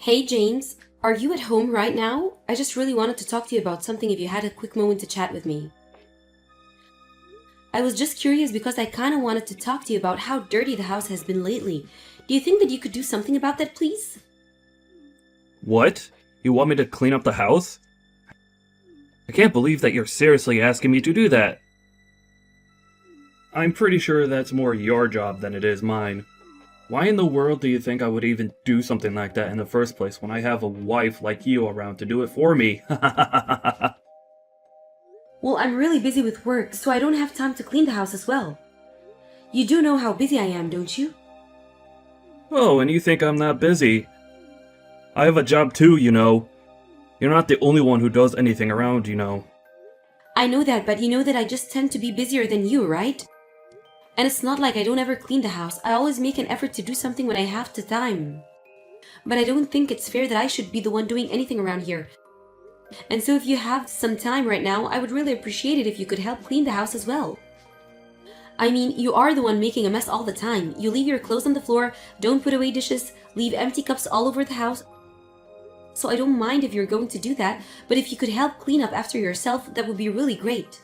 Hey James, are you at home right now? I just really wanted to talk to you about something if you had a quick moment to chat with me. I was just curious because I kinda wanted to talk to you about how dirty the house has been lately. Do you think that you could do something about that, please? What? You want me to clean up the house? I can't believe that you're seriously asking me to do that. I'm pretty sure that's more your job than it is mine. Why in the world do you think I would even do something like that in the first place when I have a wife like you around to do it for me? Well, I'm really busy with work, so I don't have time to clean the house as well. You do know how busy I am, don't you? Oh, and you think I'm not busy? I have a job too, you know. You're not the only one who does anything around, you know. I know that, but you know that I just tend to be busier than you, right? And it's not like I don't ever clean the house. I always make an effort to do something when I have the time. But I don't think it's fair that I should be the one doing anything around here. And so if you have some time right now, I would really appreciate it if you could help clean the house as well. I mean, you are the one making a mess all the time. You leave your clothes on the floor, don't put away dishes, leave empty cups all over the house. So I don't mind if you're going to do that, but if you could help clean up after yourself, that would be really great.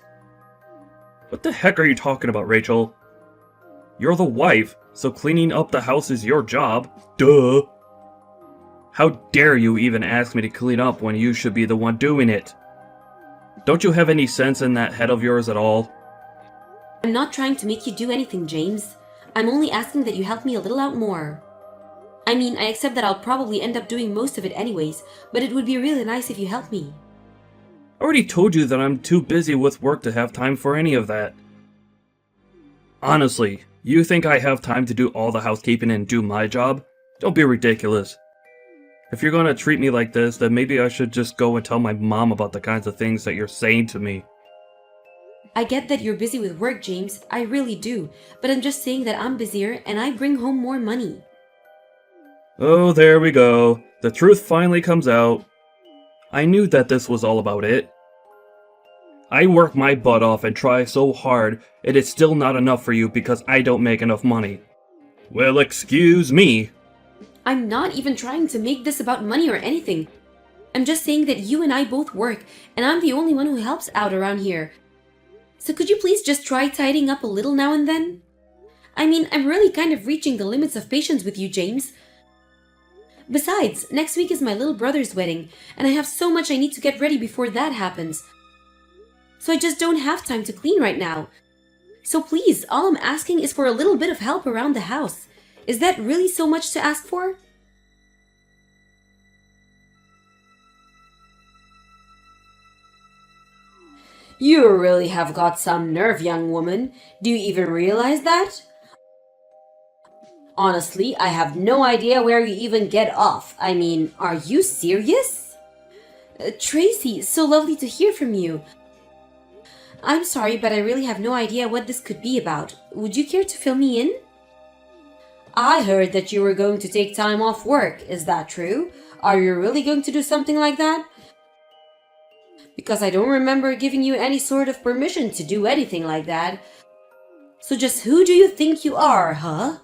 What the heck are you talking about, Rachel? You're the wife, so cleaning up the house is your job. Duh! How dare you even ask me to clean up when you should be the one doing it? Don't you have any sense in that head of yours at all? I'm not trying to make you do anything, James. I'm only asking that you help me a little out more. I mean, I accept that I'll probably end up doing most of it anyways, but it would be really nice if you help me. I already told you that I'm too busy with work to have time for any of that. Honestly, you think I have time to do all the housekeeping and do my job? Don't be ridiculous. If you're gonna treat me like this, then maybe I should just go and tell my mom about the kinds of things that you're saying to me. I get that you're busy with work, James. I really do. But I'm just saying that I'm busier and I bring home more money. Oh, there we go. The truth finally comes out. I knew that this was all about it. I work my butt off and try so hard, it is still not enough for you because I don't make enough money. Well, excuse me. I'm not even trying to make this about money or anything. I'm just saying that you and I both work, and I'm the only one who helps out around here. So could you please just try tidying up a little now and then? I mean, I'm really kind of reaching the limits of patience with you, James. Besides, next week is my little brother's wedding, and I have so much I need to get ready before that happens. So I just don't have time to clean right now. So please, all I'm asking is for a little bit of help around the house. Is that really so much to ask for? You really have got some nerve, young woman. Do you even realize that? Honestly, I have no idea where you even get off. I mean, are you serious? Tracy, so lovely to hear from you. I'm sorry, but I really have no idea what this could be about. Would you care to fill me in? I heard that you were going to take time off work. Is that true? Are you really going to do something like that? Because I don't remember giving you any sort of permission to do anything like that. So just who do you think you are, huh?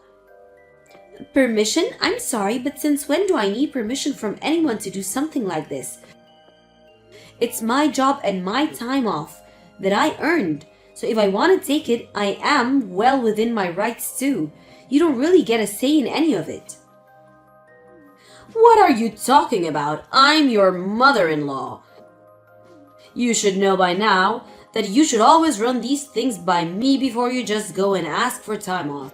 Permission? I'm sorry, but since when do I need permission from anyone to do something like this? It's my job and my time off that I earned. So if I want to take it, I am well within my rights too. You don't really get a say in any of it. What are you talking about? I'm your mother-in-law. You should know by now that you should always run these things by me before you just go and ask for time off.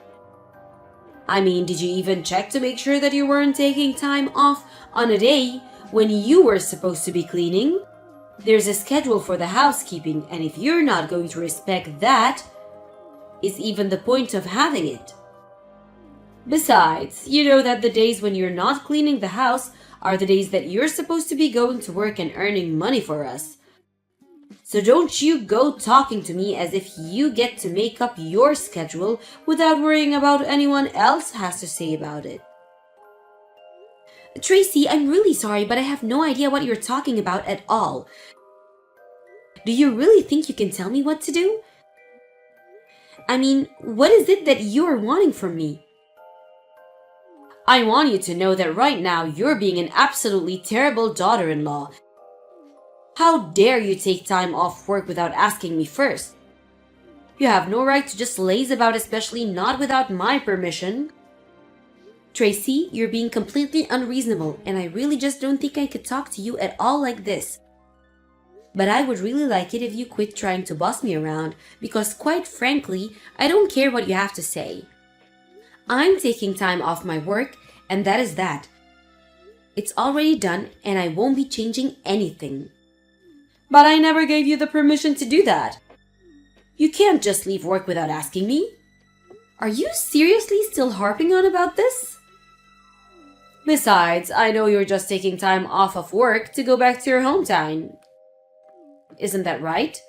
I mean, did you even check to make sure that you weren't taking time off on a day when you were supposed to be cleaning? There's a schedule for the housekeeping, and if you're not going to respect that, is even the point of having it? Besides, you know that the days when you're not cleaning the house are the days that you're supposed to be going to work and earning money for us. So don't you go talking to me as if you get to make up your schedule without worrying about what anyone else has to say about it. Tracy, I'm really sorry, but I have no idea what you're talking about at all. Do you really think you can tell me what to do? I mean, what is it that you are wanting from me? I want you to know that right now you're being an absolutely terrible daughter-in-law. How dare you take time off work without asking me first? You have no right to just laze about, especially not without my permission. Tracy, you're being completely unreasonable, and I really just don't think I could talk to you at all like this. But I would really like it if you quit trying to boss me around, because quite frankly, I don't care what you have to say. I'm taking time off my work, and that is that. It's already done, and I won't be changing anything. But I never gave you the permission to do that. You can't just leave work without asking me. Are you seriously still harping on about this? Besides, I know you're just taking time off of work to go back to your hometown. Isn't that right?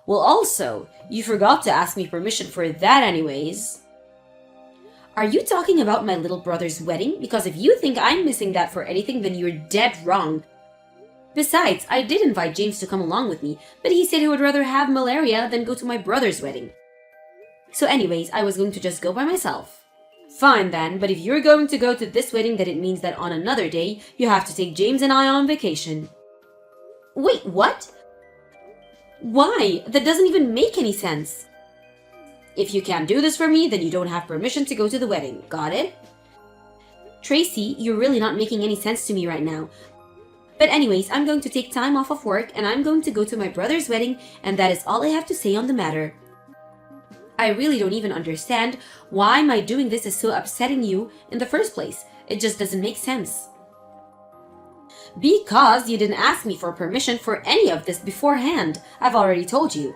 Well, also, you forgot to ask me permission for that anyways. Are you talking about my little brother's wedding? Because if you think I'm missing that for anything, then you're dead wrong. Besides, I did invite James to come along with me, but he said he would rather have malaria than go to my brother's wedding. So anyways, I was going to just go by myself. Fine then, but if you're going to go to this wedding, then it means that on another day, you have to take James and I on vacation. Wait, what? Why? That doesn't even make any sense. If you can't do this for me, then you don't have permission to go to the wedding. Got it? Tracy, you're really not making any sense to me right now. But anyways, I'm going to take time off of work and I'm going to go to my brother's wedding, and that is all I have to say on the matter. I really don't even understand why my doing this is so upsetting you in the first place. It just doesn't make sense. Because you didn't ask me for permission for any of this beforehand. I've already told you.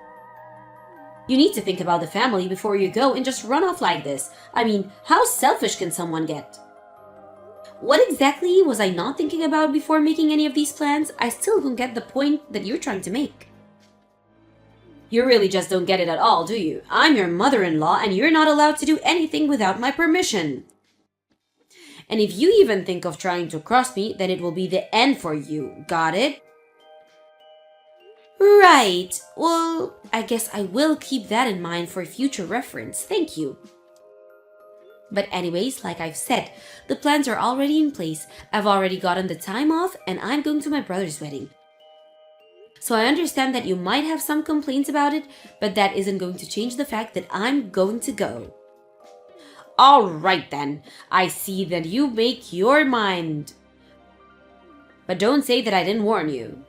You need to think about the family before you go and just run off like this. I mean, how selfish can someone get? What exactly was I not thinking about before making any of these plans? I still don't get the point that you're trying to make. You really just don't get it at all, do you? I'm your mother-in-law and you're not allowed to do anything without my permission. And if you even think of trying to cross me, then it will be the end for you. Got it? Right. Well, I guess I will keep that in mind for future reference. Thank you. But anyways, like I've said, the plans are already in place. I've already gotten the time off and I'm going to my brother's wedding. So I understand that you might have some complaints about it, but that isn't going to change the fact that I'm going to go. Alright then, I see that you make your mind. But don't say that I didn't warn you.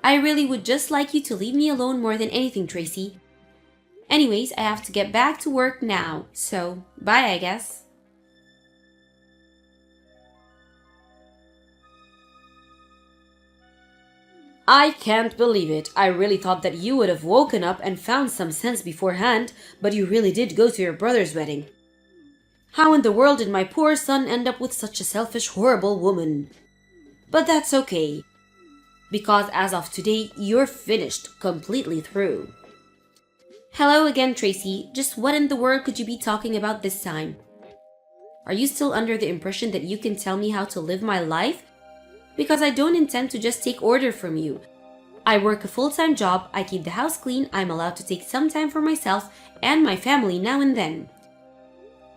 I really would just like you to leave me alone more than anything, Tracy. Anyways, I have to get back to work now, so bye, I guess. I can't believe it. I really thought that you would have woken up and found some sense beforehand, but you really did go to your brother's wedding. How in the world did my poor son end up with such a selfish, horrible woman? But that's okay, because as of today, you're finished, completely through. Hello again, Tracy. Just what in the world could you be talking about this time? Are you still under the impression that you can tell me how to live my life? Because I don't intend to just take order from you. I work a full-time job, I keep the house clean, I'm allowed to take some time for myself and my family now and then.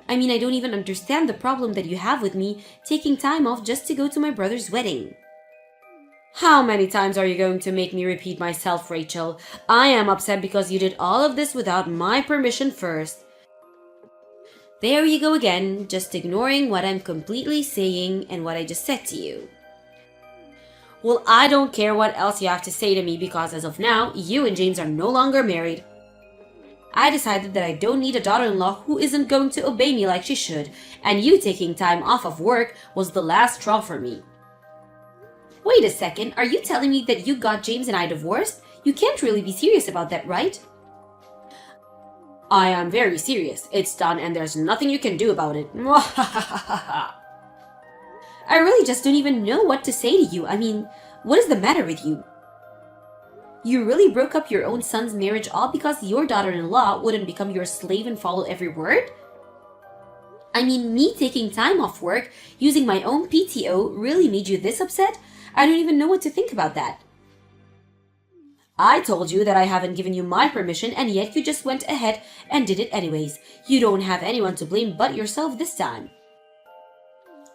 I mean, I don't even understand the problem that you have with me taking time off just to go to my brother's wedding. How many times are you going to make me repeat myself, Rachel? I am upset because you did all of this without my permission first. There you go again, just ignoring what I'm completely saying and what I just said to you. Well, I don't care what else you have to say to me because as of now, you and James are no longer married. I decided that I don't need a daughter-in-law who isn't going to obey me like she should, and you taking time off of work was the last straw for me. Wait a second, are you telling me that you got James and I divorced? You can't really be serious about that, right? I am very serious. It's done and there's nothing you can do about it. I really just don't even know what to say to you. I mean, what is the matter with you? You really broke up your own son's marriage all because your daughter-in-law wouldn't become your slave and follow every word? I mean, me taking time off work, using my own PTO, really made you this upset? I don't even know what to think about that. I told you that I haven't given you my permission and yet you just went ahead and did it anyways. You don't have anyone to blame but yourself this time.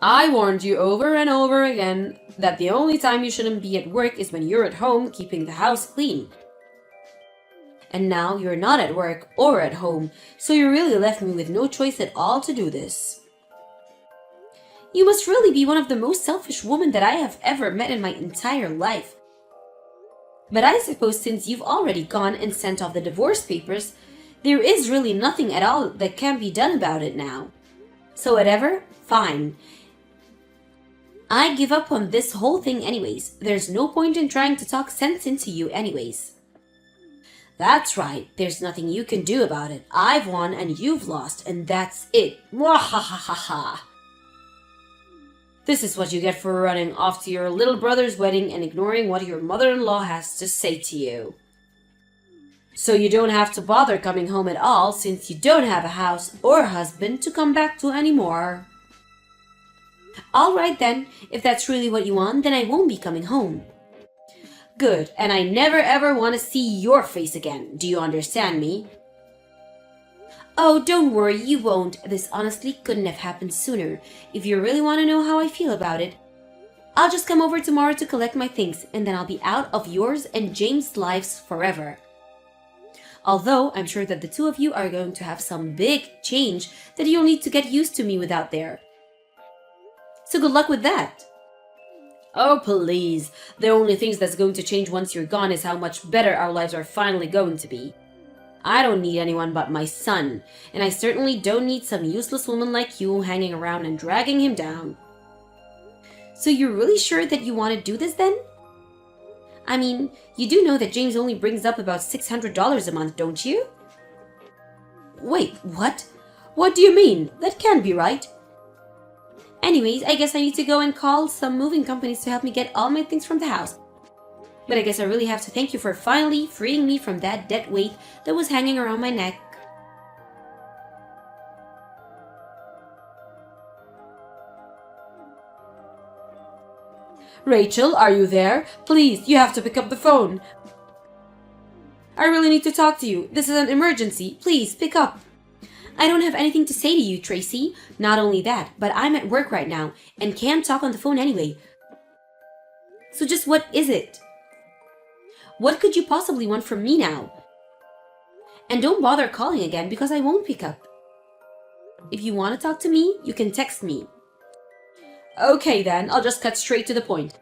I warned you over and over again that the only time you shouldn't be at work is when you're at home keeping the house clean. And now you're not at work or at home, so you really left me with no choice at all to do this. You must really be one of the most selfish women that I have ever met in my entire life. But I suppose since you've already gone and sent off the divorce papers, there is really nothing at all that can be done about it now. So whatever, fine. I give up on this whole thing anyways. There's no point in trying to talk sense into you anyways. That's right, there's nothing you can do about it. I've won and you've lost, and that's it. Mwahahaha. This is what you get for running off to your little brother's wedding and ignoring what your mother-in-law has to say to you. So you don't have to bother coming home at all since you don't have a house or husband to come back to anymore. Alright then, if that's really what you want, then I won't be coming home. Good, and I never ever want to see your face again. Do you understand me? Oh, don't worry, you won't. This honestly couldn't have happened sooner. If you really want to know how I feel about it, I'll just come over tomorrow to collect my things, and then I'll be out of yours and James' lives forever. Although I'm sure that the two of you are going to have some big change that you'll need to get used to me without there. So good luck with that. Oh, please. The only things that's going to change once you're gone is how much better our lives are finally going to be. I don't need anyone but my son, and I certainly don't need some useless woman like you hanging around and dragging him down. So you're really sure that you want to do this then? I mean, you do know that James only brings up about $600 a month, don't you? Wait, what? What do you mean? That can't be right. Anyways, I guess I need to go and call some moving companies to help me get all my things from the house. But I guess I really have to thank you for finally freeing me from that dead weight that was hanging around my neck. Rachel, are you there? Please, you have to pick up the phone. I really need to talk to you. This is an emergency. Please, pick up. I don't have anything to say to you, Tracy. Not only that, but I'm at work right now and can't talk on the phone anyway. So just what is it? What could you possibly want from me now? And don't bother calling again because I won't pick up. If you want to talk to me, you can text me. Okay then, I'll just cut straight to the point.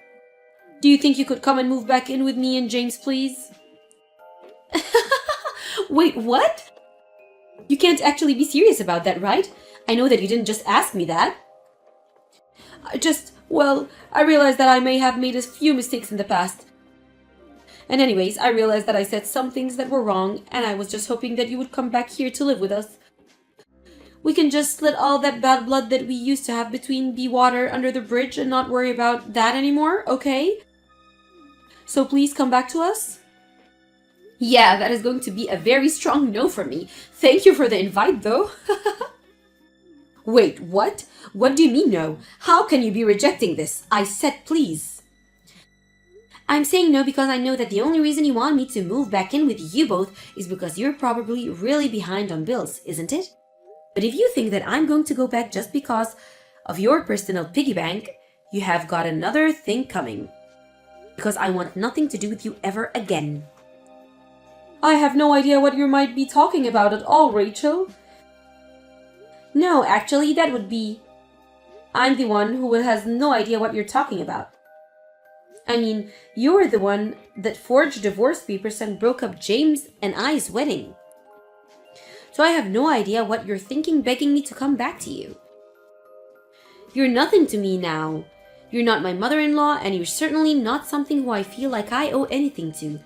Do you think you could come and move back in with me and James, please? Wait, what? You can't actually be serious about that, right? I know that you didn't just ask me that. I realized that I may have made a few mistakes in the past. And anyways, I realized that I said some things that were wrong, and I was just hoping that you would come back here to live with us. We can just let all that bad blood that we used to have between be water under the bridge and not worry about that anymore, okay? So please come back to us? Yeah, that is going to be a very strong no from me. Thank you for the invite, though. Wait, what? What do you mean no? How can you be rejecting this? I said please. I'm saying no because I know that the only reason you want me to move back in with you both is because you're probably really behind on bills, isn't it? But if you think that I'm going to go back just because of your personal piggy bank, you have got another thing coming. Because I want nothing to do with you ever again. I have no idea what you might be talking about at all, Rachel. No, actually, that would be... I'm the one who has no idea what you're talking about. I mean, you're the one that forged divorce papers and broke up James and I's wedding. So I have no idea what you're thinking begging me to come back to you. You're nothing to me now. You're not my mother-in-law, and you're certainly not something who I feel like I owe anything to.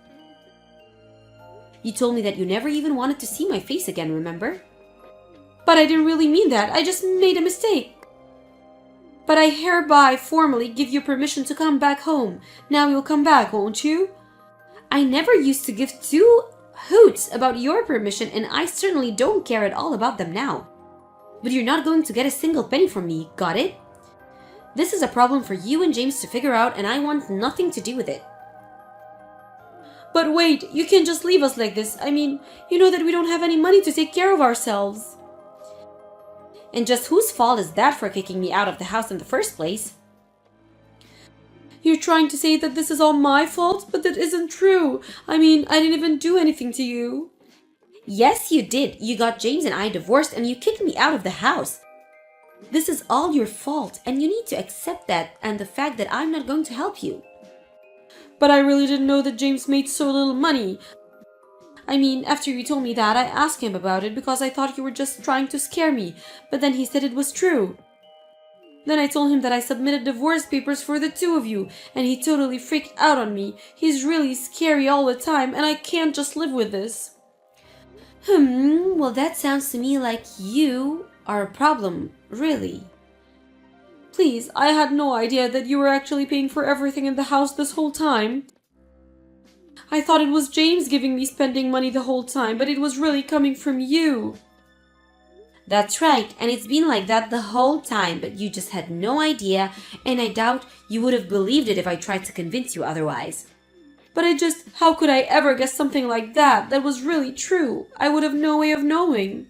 You told me that you never even wanted to see my face again, remember? But I didn't really mean that. I just made a mistake. But I hereby formally give you permission to come back home. Now you'll come back, won't you? I never used to give two hoots about your permission, and I certainly don't care at all about them now. But you're not going to get a single penny from me, got it? This is a problem for you and James to figure out, and I want nothing to do with it. But wait, you can't just leave us like this. I mean, you know that we don't have any money to take care of ourselves. And just whose fault is that for kicking me out of the house in the first place? You're trying to say that this is all my fault, but that isn't true. I mean, I didn't even do anything to you. Yes, you did. You got James and I divorced and you kicked me out of the house. This is all your fault, and you need to accept that and the fact that I'm not going to help you. But I really didn't know that James made so little money. I mean, after you told me that, I asked him about it because I thought you were just trying to scare me, but then he said it was true. Then I told him that I submitted divorce papers for the two of you, and he totally freaked out on me. He's really scary all the time, and I can't just live with this. Well, that sounds to me like you are a problem, really. Please, I had no idea that you were actually paying for everything in the house this whole time. I thought it was James giving me spending money the whole time, but it was really coming from you. That's right, and it's been like that the whole time, but you just had no idea, and I doubt you would have believed it if I tried to convince you otherwise. But how could I ever guess something like that? That was really true. I would have no way of knowing.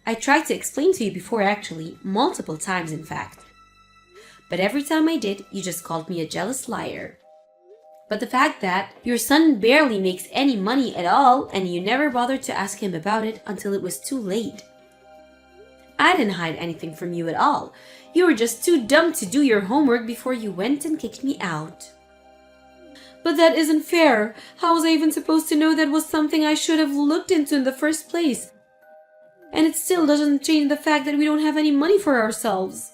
I tried to explain to you before actually, multiple times in fact. But every time I did, you just called me a jealous liar. But the fact that your son barely makes any money at all and you never bothered to ask him about it until it was too late. I didn't hide anything from you at all. You were just too dumb to do your homework before you went and kicked me out. But that isn't fair. How was I even supposed to know that was something I should have looked into in the first place? And it still doesn't change the fact that we don't have any money for ourselves.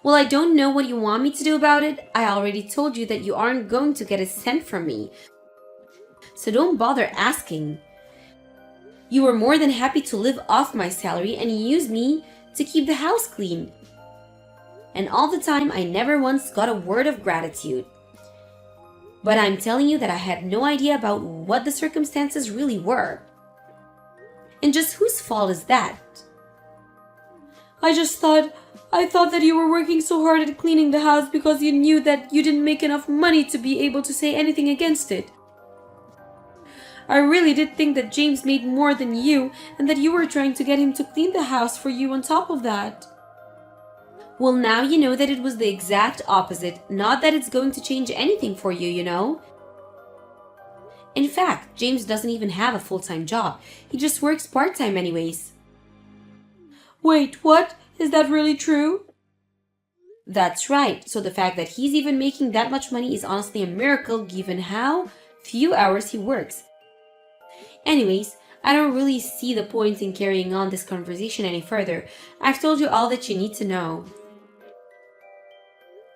Well, I don't know what you want me to do about it. I already told you that you aren't going to get a cent from me. So don't bother asking. You were more than happy to live off my salary and use me to keep the house clean. And all the time, I never once got a word of gratitude. But I'm telling you that I had no idea about what the circumstances really were. And just whose fault is that? I thought that you were working so hard at cleaning the house because you knew that you didn't make enough money to be able to say anything against it. I really did think that James made more than you and that you were trying to get him to clean the house for you on top of that. Well, now you know that it was the exact opposite, not that it's going to change anything for you, you know? In fact, James doesn't even have a full-time job. He just works part-time anyways. Wait, what? Is that really true? That's right. So the fact that he's even making that much money is honestly a miracle given how few hours he works. Anyways, I don't really see the point in carrying on this conversation any further. I've told you all that you need to know.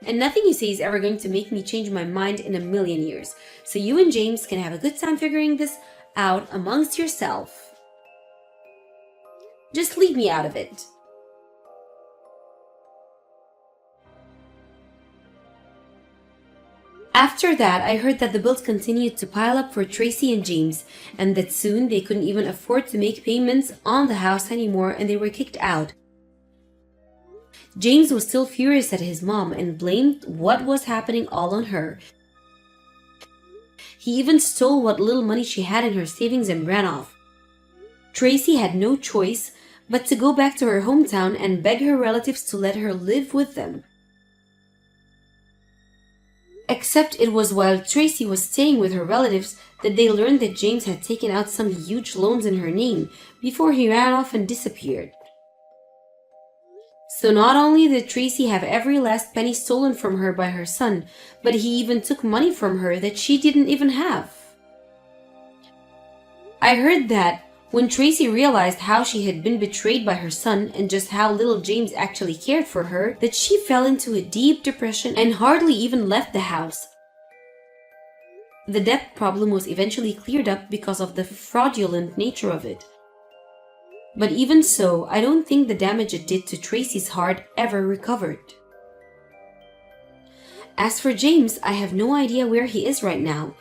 And nothing you say is ever going to make me change my mind in a million years. So you and James can have a good time figuring this out amongst yourself. Just leave me out of it. After that, I heard that the bills continued to pile up for Tracy and James, and that soon they couldn't even afford to make payments on the house anymore and they were kicked out. James was still furious at his mom and blamed what was happening all on her. He even stole what little money she had in her savings and ran off. Tracy had no choice but to go back to her hometown and beg her relatives to let her live with them. Except it was while Tracy was staying with her relatives that they learned that James had taken out some huge loans in her name before he ran off and disappeared. So not only did Tracy have every last penny stolen from her by her son, but he even took money from her that she didn't even have. I heard that when Tracy realized how she had been betrayed by her son and just how little James actually cared for her, that she fell into a deep depression and hardly even left the house. The debt problem was eventually cleared up because of the fraudulent nature of it. But even so, I don't think the damage it did to Tracy's heart ever recovered. As for James, I have no idea where he is right now.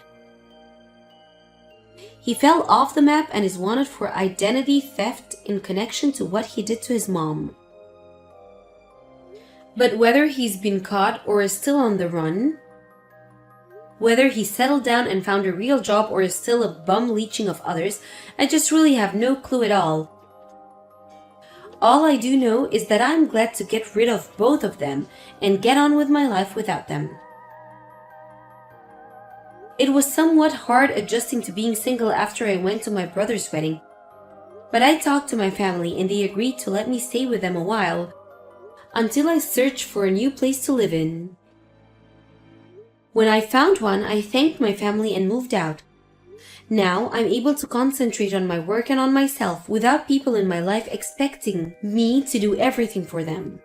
He fell off the map and is wanted for identity theft in connection to what he did to his mom. But whether he's been caught or is still on the run, whether he settled down and found a real job or is still a bum leeching of others, I just really have no clue at all. All I do know is that I'm glad to get rid of both of them and get on with my life without them. It was somewhat hard adjusting to being single after I went to my brother's wedding, but I talked to my family and they agreed to let me stay with them a while until I searched for a new place to live in. When I found one, I thanked my family and moved out. Now I'm able to concentrate on my work and on myself without people in my life expecting me to do everything for them.